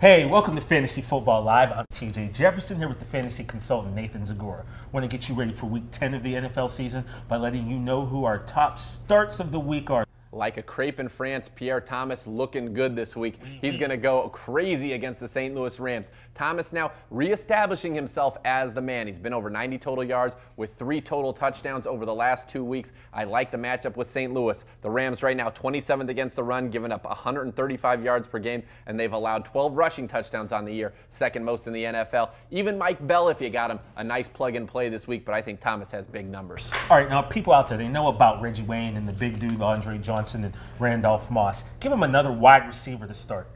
Hey, welcome to Fantasy Football Live. I'm TJ Jefferson here with the fantasy consultant Nathan Zagora. Want to get you ready for Week 10 of the NFL season by letting you know who our top starts of the week are. Like a crepe in France, Pierre Thomas looking good this week. He's going to go crazy against the St. Louis Rams. Thomas now reestablishing himself as the man. He's been over 90 total yards with 3 total touchdowns over the last 2 weeks. I like the matchup with St. Louis. The Rams right now 27th against the run, giving up 135 yards per game, and they've allowed 12 rushing touchdowns on the year, second most in the NFL. Even Mike Bell, if you got him, a nice plug and play this week, but I think Thomas has big numbers. All right, now people out there, they know about Reggie Wayne and the big dude Andre Johnson and Randolph Moss. Give him another wide receiver to start.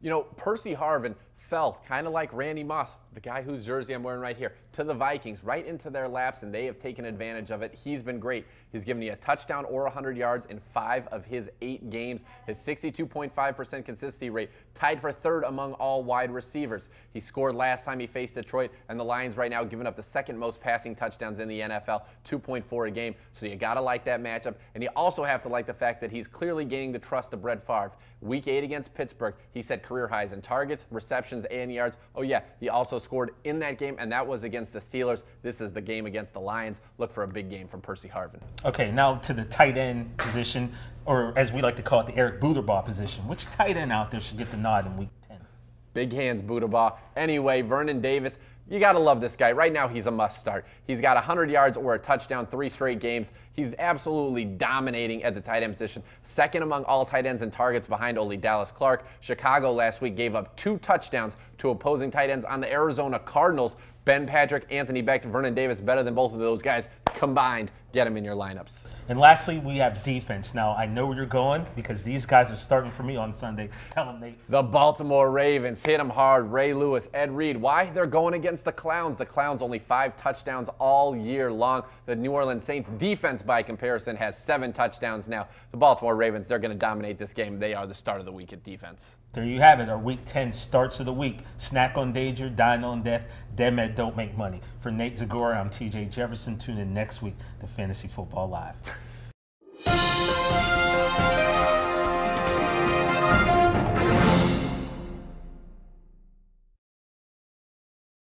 You know, Percy Harvin fell kind of like Randy Moss, the guy whose jersey I'm wearing right here, to the Vikings, right into their laps, and they have taken advantage of it. He's been great. He's given you a touchdown or 100 yards in 5 of his 8 games. His 62.5% consistency rate, tied for 3rd among all wide receivers. He scored last time he faced Detroit, and the Lions right now giving up the 2nd most passing touchdowns in the NFL, 2.4 a game. So you got to like that matchup, and you also have to like the fact that he's clearly gaining the trust of Brett Favre. Week 8 against Pittsburgh, he set career highs in targets, receptions, and yards. Oh yeah, he also scored in that game, and that was against the Steelers. This is the game against the Lions. Look for a big game from Percy Harvin. Okay, now to the tight end position, or as we like to call it, the Eric Buderbaugh position. Which tight end out there should get the nod in Week 10? Big hands, Buderbaugh. Anyway, Vernon Davis, you got to love this guy. Right now, he's a must start. He's got 100 yards or a touchdown 3 straight games. He's absolutely dominating at the tight end position. 2nd among all tight ends in targets behind only Dallas Clark. Chicago last week gave up 2 touchdowns to opposing tight ends on the Arizona Cardinals. Ben Patrick, Anthony Beck, Vernon Davis, better than both of those guys combined. Get them in your lineups. And lastly, we have defense. Now, I know where you're going because these guys are starting for me on Sunday. Tell them, Nate. The Baltimore Ravens hit them hard. Ray Lewis, Ed Reed. Why? They're going against the Clowns. The Clowns only 5 touchdowns all year long. The New Orleans Saints defense, by comparison, has 7 touchdowns now. The Baltimore Ravens, they're going to dominate this game. They are the start of the week at defense. There you have it, our Week 10 starts of the week. Snack on danger, dine on death, dead men don't make money. For Nate Zagora, I'm TJ Jefferson. Tune in next week to Fantasy Football Live.